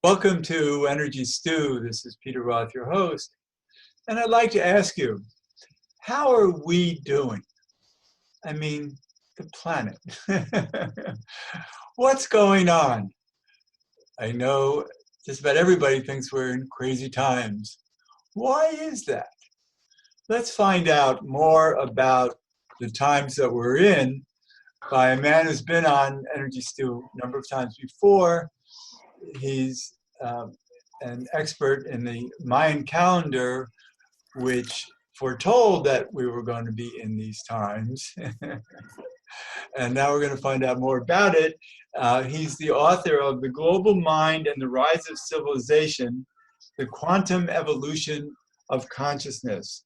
Welcome to Energy Stew. This is Peter Roth, your host. And I'd like to ask you, how are we doing? I mean, the planet. What's going on? I know just about everybody thinks we're in crazy times. Why is that? Let's find out more about the times that we're in by a man who's been on Energy Stew a number of times before. He's an expert in the Mayan calendar, which foretold that we were going to be in these times. And now we're going to find out more about it. He's the author of The Global Mind and the Rise of Civilization, The Quantum Evolution of Consciousness.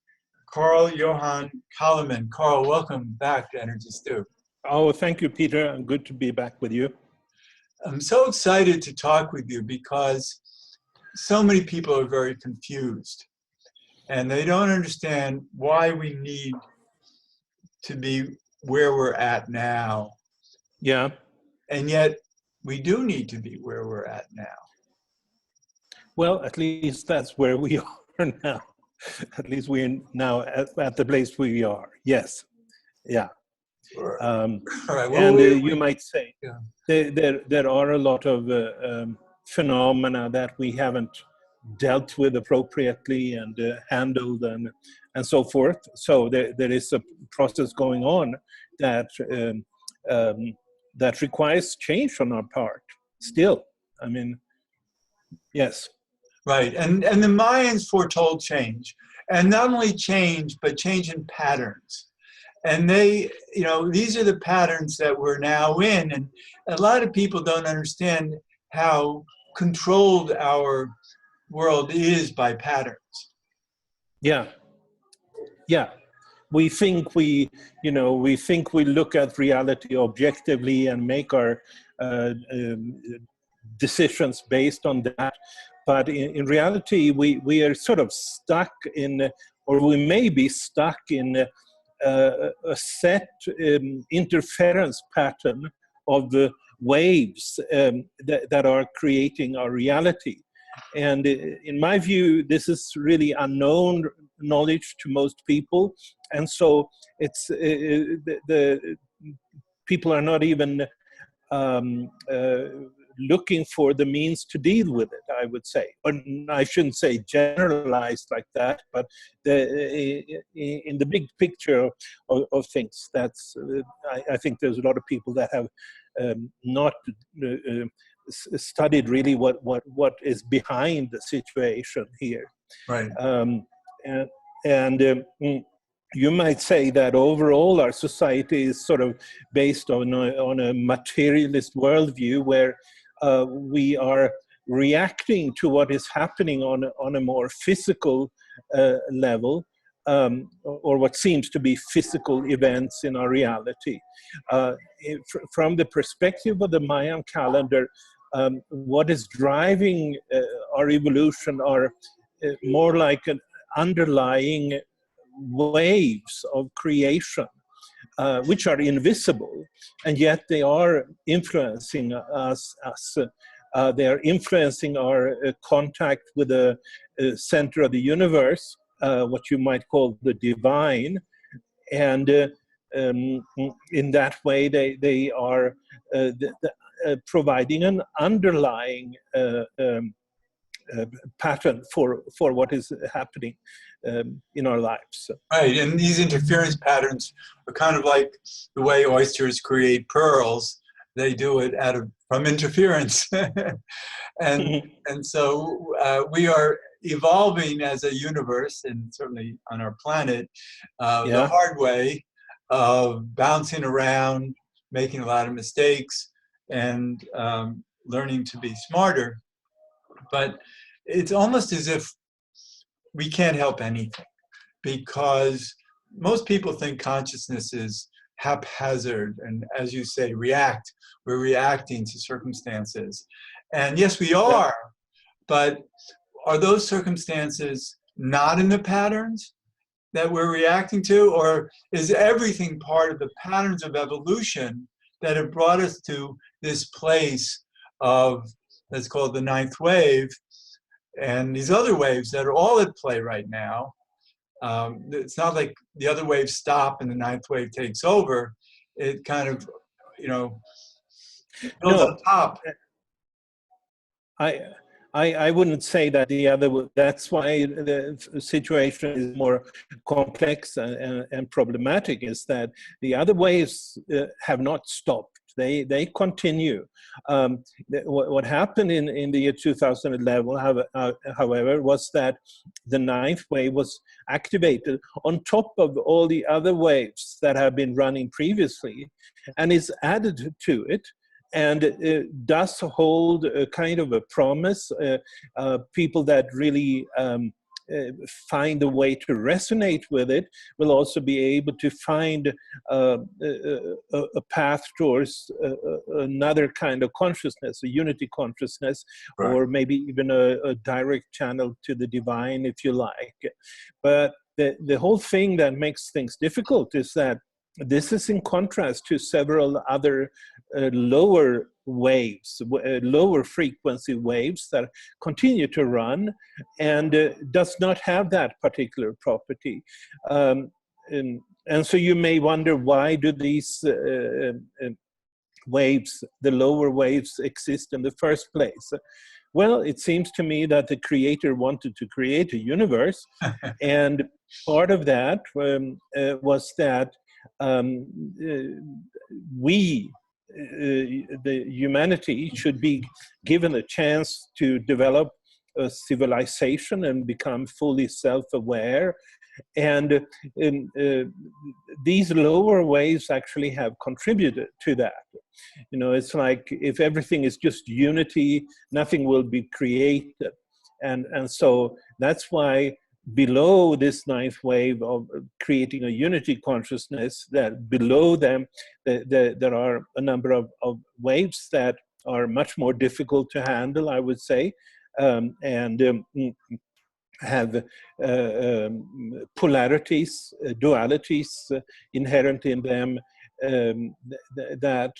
Carl Johan Calleman. Carl, welcome back to Energy Stew. Oh, thank you, Peter. Good to be back with you. I'm so excited to talk with you because so many people are very confused and they don't understand why we need to be where we're at now. Yeah. And yet we do need to be where we're at now. Well, at least that's where we are now. At least we're now at the place we are. Yes. Yeah. All right. Well, and you might say there are a lot of phenomena that we haven't dealt with appropriately and handled and so forth. So there is a process going on that that requires change on our part. Still, I mean, yes. Right, and the Mayans foretold change, and not only change, but change in patterns. And they, these are the patterns that we're now in. And a lot of people don't understand how controlled our world is by patterns. Yeah. Yeah. We think we look at reality objectively and make our decisions based on that. But in reality, we are sort of stuck in, or we may be stuck in a set interference pattern of the waves that are creating our reality. And in my view, this is really unknown knowledge to most people. And so it's the people are not even looking for the means to deal with it, I would say. Or I shouldn't say generalized like that, but in the big picture of things, that's I think there's a lot of people that have not studied really what is behind the situation here. Right. You might say that overall our society is sort of based on a materialist worldview where we are reacting to what is happening on a more physical level, or what seems to be physical events in our reality. From the perspective of the Mayan calendar, what is driving our evolution are more like an underlying waves of creation, which are invisible, and yet they are influencing us. They are influencing our contact with the center of the universe, what you might call the divine, and in that way they are providing an underlying pattern for what is happening in our lives. Right, and these interference patterns are kind of like the way oysters create pearls. They do it from interference. and so we are evolving as a universe, and certainly on our planet, the hard way of bouncing around, making a lot of mistakes, and learning to be smarter. But it's almost as if we can't help anything, because most people think consciousness is haphazard and, as you say, we're reacting to circumstances. And yes, we are, but are those circumstances not in the patterns that we're reacting to, or is everything part of the patterns of evolution that have brought us to this place of that's called the ninth wave, and these other waves that are all at play right now. It's not like the other waves stop and the ninth wave takes over. It kind of, builds on No, top. I, I wouldn't say that the other. That's why the situation is more complex and problematic. Is that the other waves have not stopped. They continue. What happened in the year 2011, however, was that the ninth wave was activated on top of all the other waves that have been running previously, and is added to it. And it does hold a kind of a promise. People that really find a way to resonate with it will also be able to find a path towards another kind of consciousness, a unity consciousness, Right. or maybe even a direct channel to the divine, if you like. But the whole thing that makes things difficult is that this is in contrast to several other lower waves, lower frequency waves that continue to run and does not have that particular property. And so you may wonder, why do these waves, the lower waves, exist in the first place? Well, it seems to me that the creator wanted to create a universe, and part of that was that we, the humanity, should be given a chance to develop a civilization and become fully self-aware. And these lower waves actually have contributed to that. It's like if everything is just unity, nothing will be created. And so that's why below this ninth wave of creating a unity consciousness, that below them there are a number of waves that are much more difficult to handle, I would say, and have polarities, dualities inherent in them, that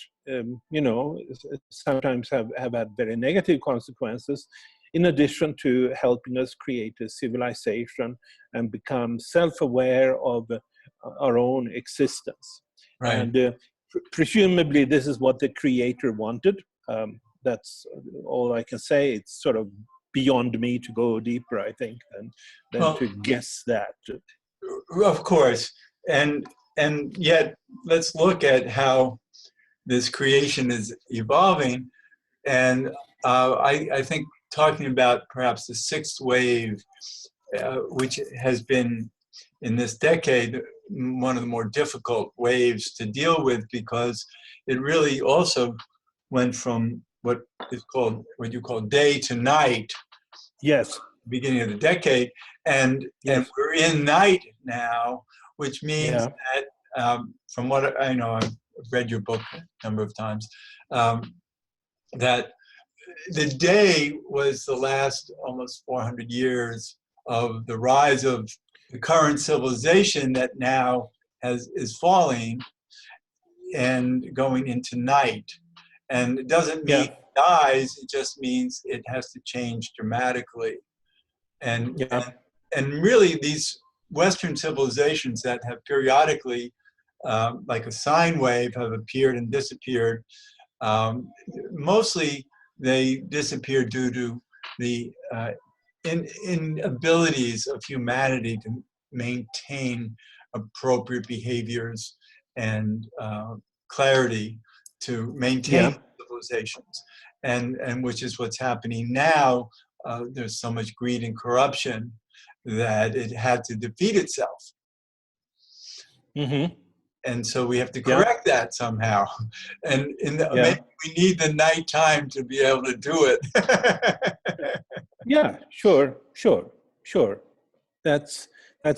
sometimes have had very negative consequences, in addition to helping us create a civilization and become self-aware of our own existence. Right. And presumably this is what the creator wanted. That's all I can say. It's sort of beyond me to go deeper, I think, than to guess that. Of course. And yet, let's look at how this creation is evolving. And I think talking about perhaps the sixth wave, which has been in this decade one of the more difficult waves to deal with, because it really also went from what you call day to night. Yes. Beginning of the decade, and we're in night now, which means that from what I know, I've read your book a number of times, that the day was the last almost 400 years of the rise of the current civilization that now is falling and going into night. And it doesn't mean it dies, it just means it has to change dramatically. And really, these Western civilizations that have periodically, like a sine wave, have appeared and disappeared. Mostly, they disappeared due to the inabilities of humanity to maintain appropriate behaviors and clarity to maintain civilizations, and which is what's happening now. There's so much greed and corruption that it had to defeat itself. Mm-hmm. And so we have to correct that somehow. And maybe we need the nighttime to be able to do it. Yeah, sure. That's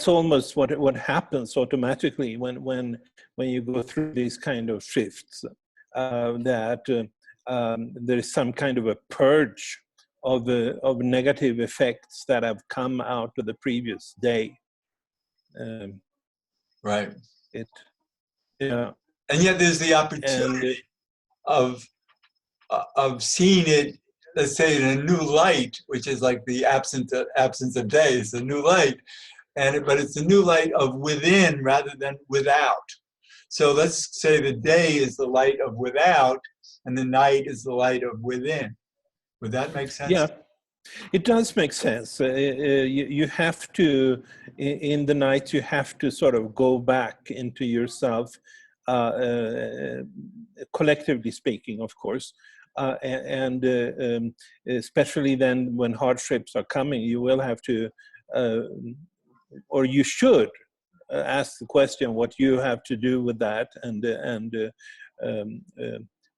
almost what happens automatically when you go through these kind of shifts. That there is some kind of a purge of negative effects that have come out of the previous day. Right. And yet there's the opportunity of seeing it let's say in a new light, which is like the absence of day, it's a new light, but it's a new light of within rather than without. So let's say the day is the light of without, and the night is the light of within. Would that make sense? Yeah, it does make sense. You have to, in the night, you have to sort of go back into yourself, collectively speaking, of course. And especially then when hardships are coming, you will have to, or you should, ask the question what you have to do with that, and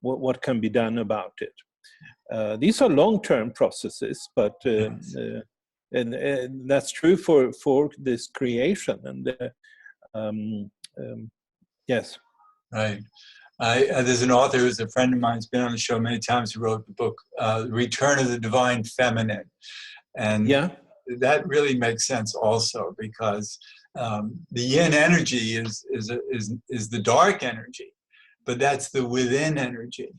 what can be done about it. These are long-term processes, but and that's true for this creation. And yes, Right. There's an author who's a friend of mine, who's been on the show many times, who wrote the book "Return of the Divine Feminine," and yeah, that really makes sense also, because the yin energy is the dark energy, but that's the within energy,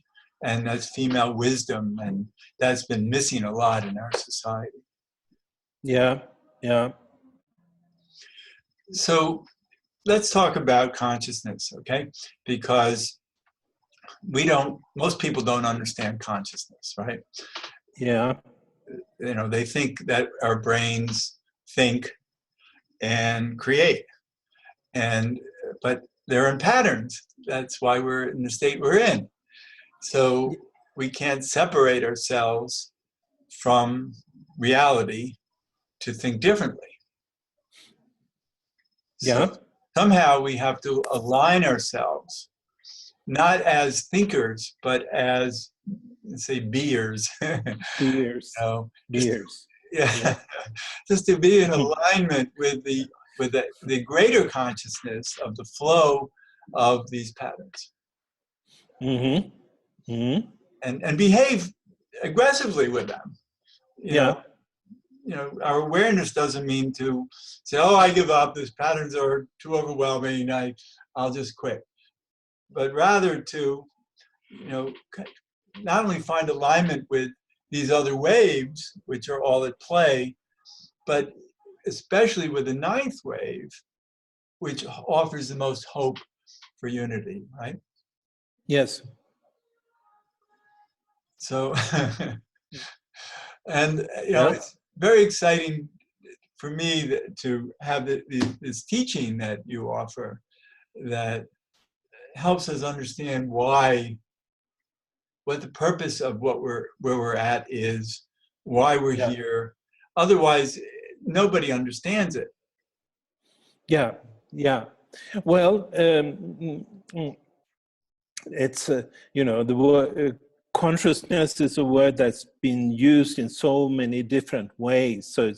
and that's female wisdom, and that's been missing a lot in our society. yeah, yeah. So let's talk about consciousness, okay? Because most people don't understand consciousness, right? Yeah. They think that our brains think and create, but they're in patterns. That's why we're in the state we're in. So we can't separate ourselves from reality to think differently. Yeah. So somehow we have to align ourselves, not as thinkers, but as, let's say, beers. Beers. Beers. Yeah. Yeah. Just to be in alignment with the greater consciousness of the flow of these patterns. Mm-hmm. Mm-hmm. And behave aggressively with them. Yeah. Our awareness doesn't mean to say, "Oh, I give up. These patterns are too overwhelming. I'll just quit." But rather to, not only find alignment with these other waves, which are all at play, but especially with the ninth wave, which offers the most hope for unity, right? Yes. So, and Yeah. it's very exciting for me to have this teaching that you offer that helps us understand what the purpose of where we're at is, why we're here. Otherwise, nobody understands it. Yeah. Yeah. Well, it's the word consciousness is a word that's been used in so many different ways, so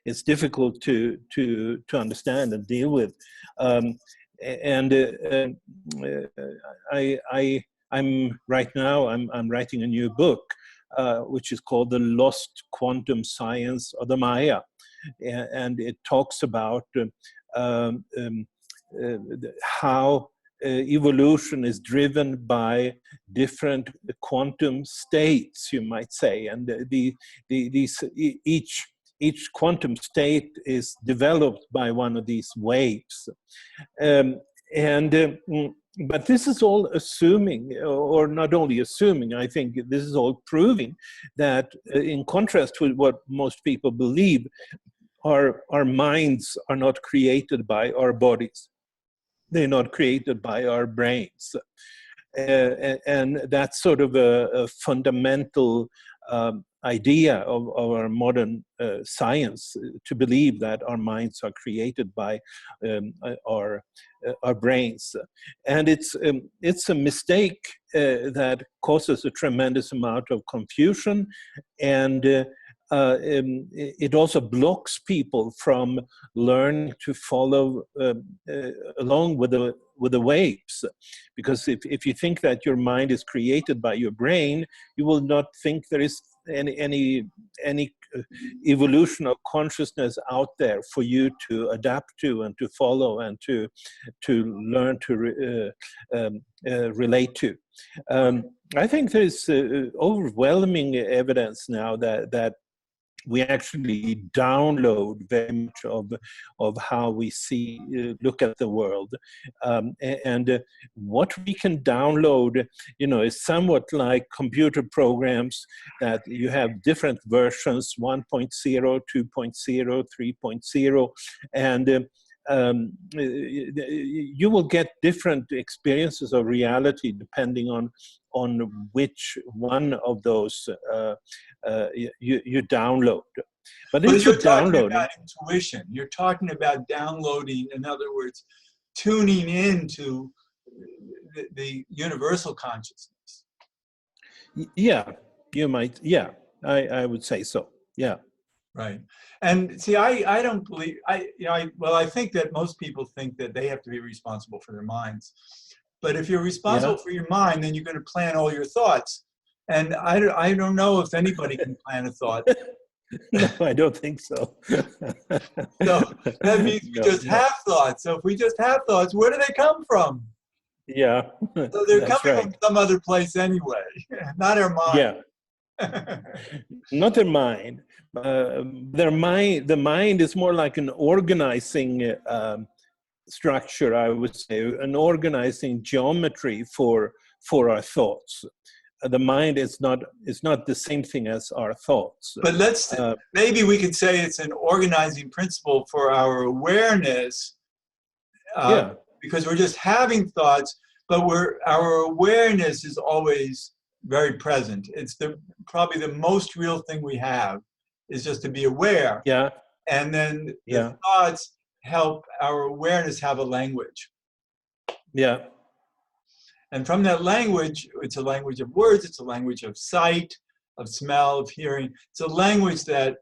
it's difficult to understand and deal with. I'm right now I'm writing a new book which is called The Lost Quantum Science of the Maya, and it talks about how evolution is driven by different quantum states, you might say, and each quantum state is developed by one of these waves. But this is all assuming, or not only assuming, I think this is all proving that in contrast with what most people believe, our minds are not created by our bodies. They're not created by our brains. And that's sort of a fundamental idea of our modern science, to believe that our minds are created by our brains. And it's a mistake that causes a tremendous amount of confusion, and it also blocks people from learning to follow along with the waves, because if you think that your mind is created by your brain, you will not think there is any evolution of consciousness out there for you to adapt to and to follow and to learn to relate to. I think there's overwhelming evidence now that we actually download very much of how we see, look at the world. What we can download, is somewhat like computer programs that you have different versions, 1.0, 2.0, 3.0, and you will get different experiences of reality depending on which one of those you download. But But if you're you're talking downloading, about intuition. You're talking about downloading, in other words, tuning into the universal consciousness. yeah, you might, yeah, I would say so, yeah. Right. And see, I don't believe, I think that most people think that they have to be responsible for their minds. But if you're responsible for your mind, then you're going to plan all your thoughts. And I don't know if anybody can plan a thought. No, I don't think so. So that means we just have thoughts. So if we just have thoughts, where do they come from? Yeah, So they're that's coming right. from some other place anyway, not our mind. Yeah. Not their mind. The mind is more like an organizing structure, I would say, an organizing geometry for our thoughts. The mind is not the same thing as our thoughts. But maybe we could say it's an organizing principle for our awareness, because we're just having thoughts, but our awareness is always very present. It's probably the most real thing we have, is just to be aware. Yeah. And then the thoughts help our awareness have a language. Yeah. And from that language, it's a language of words, it's a language of sight, of smell, of hearing. It's a language that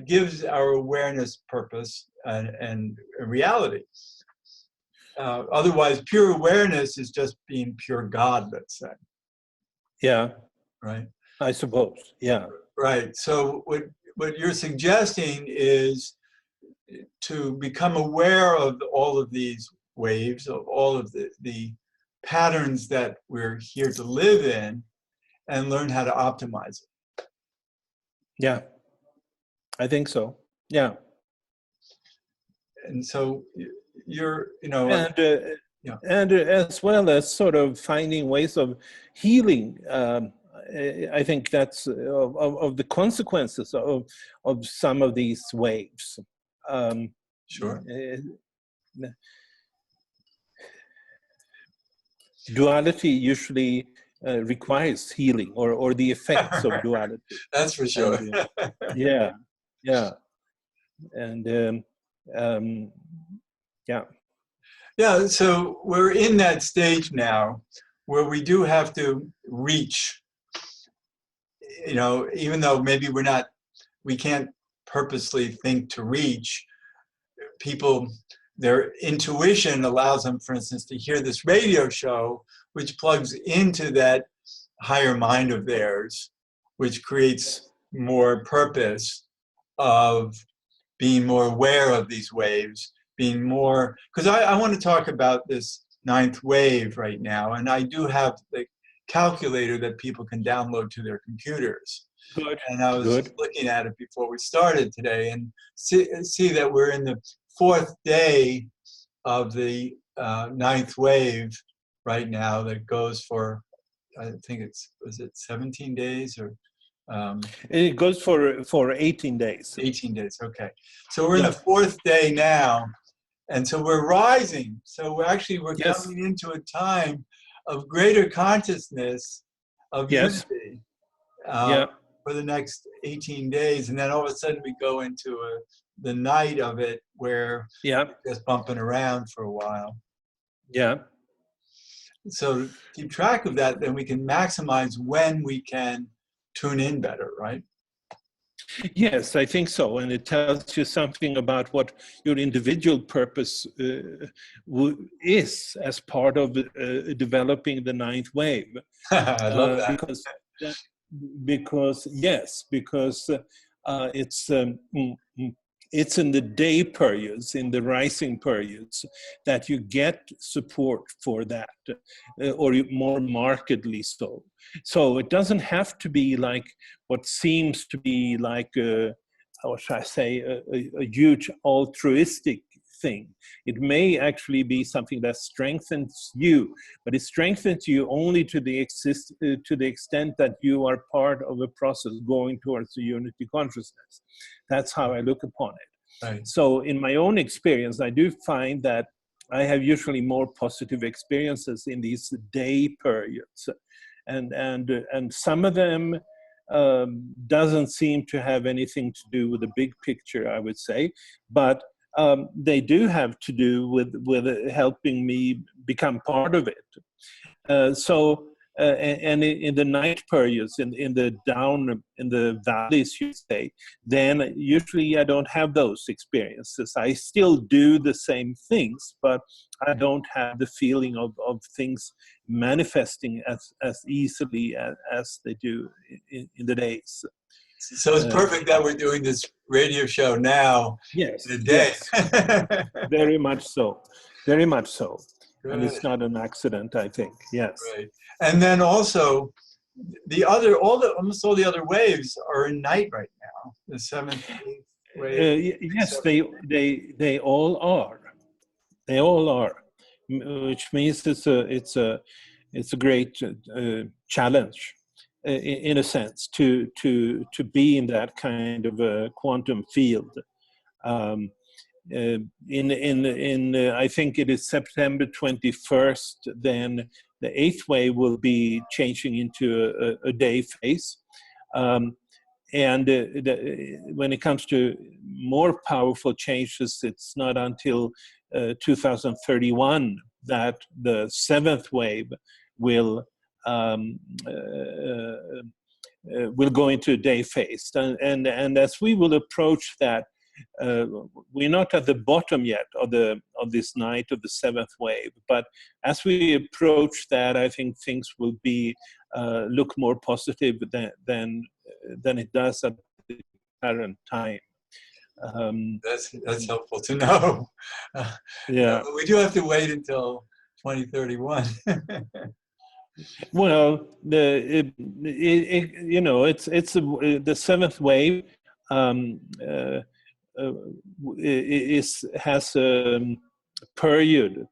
gives our awareness purpose and reality. Otherwise, pure awareness is just being pure God, let's say. Yeah. Right. I suppose. Yeah. Right. So what you're suggesting is to become aware of all of these waves, of all of the patterns that we're here to live in, and learn how to optimize it. Yeah. I think so. Yeah. And so you're, and as well as sort of finding ways of healing. I think that's of the consequences of some of these waves. Sure. Duality usually requires healing, or the effects of duality. That's for sure. And, yeah. And yeah. Yeah, so we're in that stage now where we do have to reach, even though maybe we can't purposely think to reach. People, their intuition allows them, for instance, to hear this radio show, which plugs into that higher mind of theirs, which creates more purpose of being more aware of these waves, being more, because I want to talk about this ninth wave right now, and I do have the calculator that people can download to their computers. Good. And I was looking at it before we started today, and see that we're in the fourth day of the ninth wave right now, that goes for, I think was it 17 days or? It goes for 18 days. 18 days, okay. So we're in the fourth day now, and so we're rising. So we're coming into a time of greater consciousness of unity for the next 18 days. And then all of a sudden we go into the night of it, where we're just bumping around for a while. Yeah. So to keep track of that, then we can maximize when we can tune in better, right? Yes, I think so. And it tells you something about what your individual purpose is as part of developing the ninth wave. I love that. Because It's in the day periods, in the rising periods, that you get support for that, or more markedly so. So it doesn't have to be like what seems to be like how should I say, a huge altruistic thing. It may actually be something that strengthens you, but it strengthens you only to the extent that you are part of a process going towards the unity consciousness. That's how I look upon it. Right. So in my own experience, I do find that I have usually more positive experiences in these day periods, and some of them doesn't seem to have anything to do with the big picture, I would say, but they do have to do with helping me become part of it. And in the night periods, in the valleys, you say, then usually I don't have those experiences. I still do the same things, but I don't have the feeling of things manifesting as easily as they do in the days. So it's perfect that we're doing this radio show now. Yes, in the day. yes, very much so, very much so. Good. And it's not an accident, I think. Yes. Right. And then also, almost all the other waves are in night right now. The seventh, eighth wave. Yes, they all are. They all are, which means it's a great challenge, in a sense, to be in that kind of a quantum field. I think it is September 21st, then the eighth wave will be changing into a day phase. And when it comes to more powerful changes, it's not until 2031 that the seventh wave will go into a day phase. And as we will approach that, we're not at the bottom yet of this night of the seventh wave, but as we approach that, I think things will be look more positive than it does at the current time. That's helpful to know. Yeah, we do have to wait until 2031. well, the seventh wave. Has a period,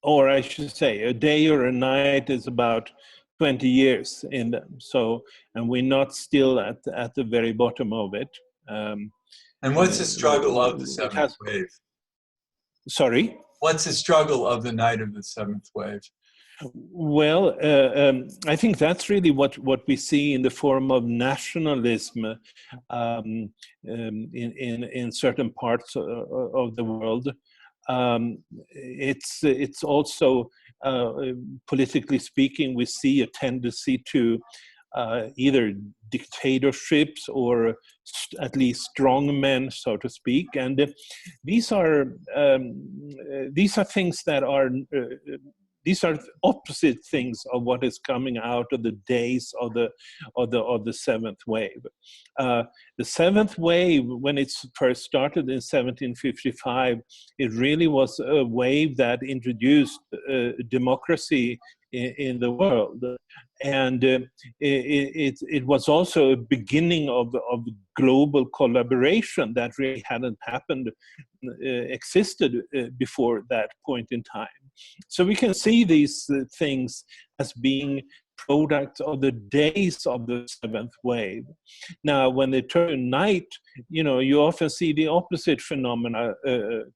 or I should say a day or a night is about 20 years in them. So, and we're not still at the very bottom of it. And what's the struggle of the seventh wave? Sorry? What's the struggle of the night of the seventh wave? Well, I think that's really what we see in the form of nationalism in certain parts of the world. It's also, politically speaking, we see a tendency to either dictatorships or at least strong men, so to speak, and these are things that are. These are opposite things of what is coming out of the days of the seventh wave. The seventh wave, when it first started in 1755, it really was a wave that introduced democracy in the world, and it was also a beginning of global collaboration that really hadn't existed before that point in time. So we can see these things as being products of the days of the seventh wave. Now, when they turn night, you often see the opposite phenomena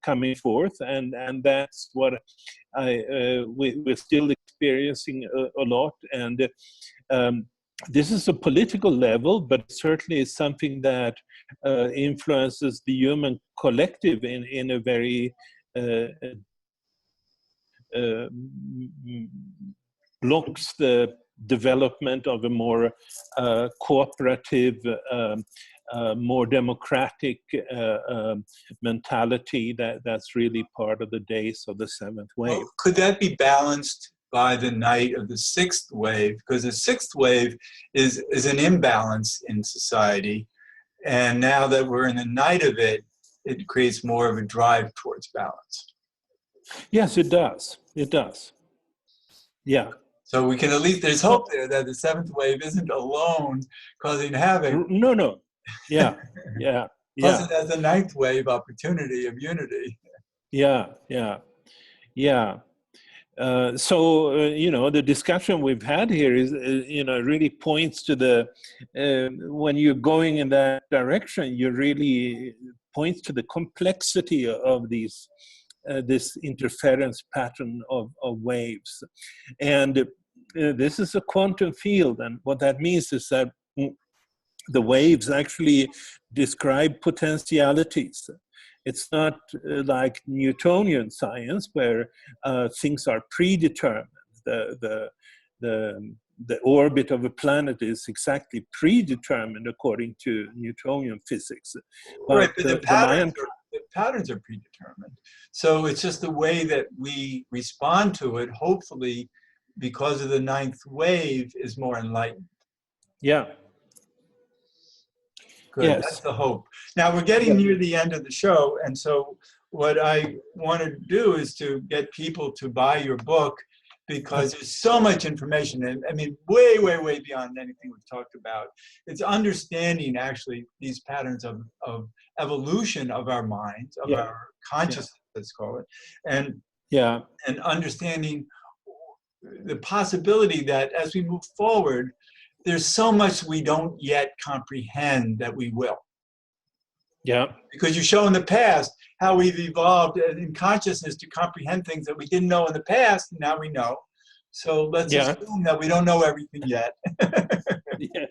coming forth, and that's what we're still experiencing a lot. And this is a political level, but it certainly is something that influences the human collective in a very blocks the development of a more cooperative, more democratic mentality that's really part of the days of the seventh wave. Well, could that be balanced by the night of the sixth wave? Because the sixth wave is an imbalance in society, And now that we're in the night of it, it creates more of a drive towards balance. Yes, it does. It does. Yeah. So we can at least, there's hope there that the seventh wave isn't alone causing havoc. No. Yeah. Yeah. Plus Yeah. it has a ninth wave opportunity of unity. Yeah. So the discussion we've had here is really points to the when you're going in that direction, you really points to the complexity of these this interference pattern of waves. And this is a quantum field, and what that means is that the waves actually describe potentialities. It's not like Newtonian science where things are predetermined. The orbit of a planet is exactly predetermined according to Newtonian physics. Right, but the patterns are predetermined. So it's just the way that we respond to it, hopefully, because of the ninth wave, is more enlightened. Yeah. Good, Yes. that's the hope. Now we're getting near the end of the show, and so what I want to do is to get people to buy your book, because there's so much information, and I mean, way beyond anything we've talked about. It's understanding actually these patterns of evolution of our minds, of our consciousness, let's call it, and understanding the possibility that as we move forward, there's so much we don't yet comprehend that we will. Yeah. Because you show in the past how we've evolved in consciousness to comprehend things that we didn't know in the past, and now we know. So let's assume that we don't know everything yet. Yes.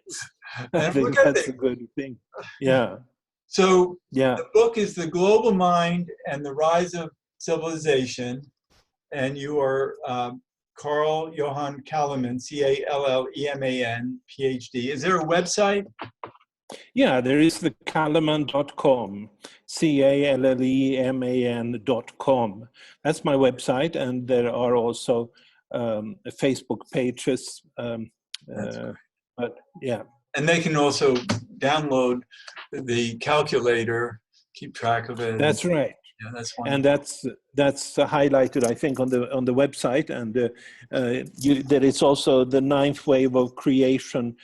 I think that's a good thing. Yeah. So the book is The Global Mind and the Rise of Civilization, and you are Carl Johan Calleman, Calleman, PhD. Is there a website? Yeah, there is the Calleman.com, Calleman.com. That's my website, and there are also Facebook pages. But yeah. And they can also download the calculator, keep track of it. That's right. Yeah, that's wonderful. And that's highlighted, I think, on the website. And there is also the ninth wave of creation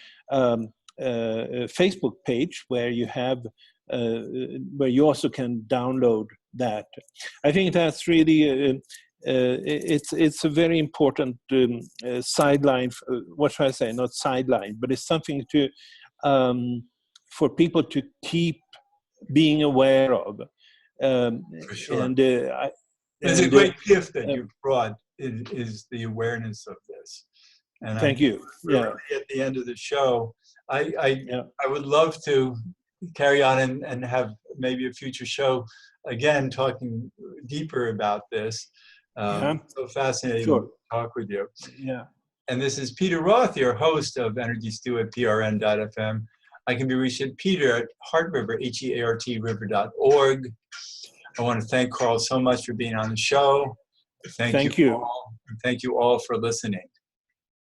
Facebook page where you have where you also can download that. I think that's really it's a very important sideline. What should I say? Not sideline, but it's something to for people to keep being aware of. For sure. And it's a great gift that you've brought is the awareness of this. And thank you. Really at the end of the show, I would love to carry on and have maybe a future show again talking deeper about this. So fascinating to talk with you. Yeah. And this is Peter Roth, your host of Energy Stew at prn.fm. I can be reached at Peter at Heartriver, HEART river.org. I want to thank Carl so much for being on the show. Thank you all, and thank you all for listening.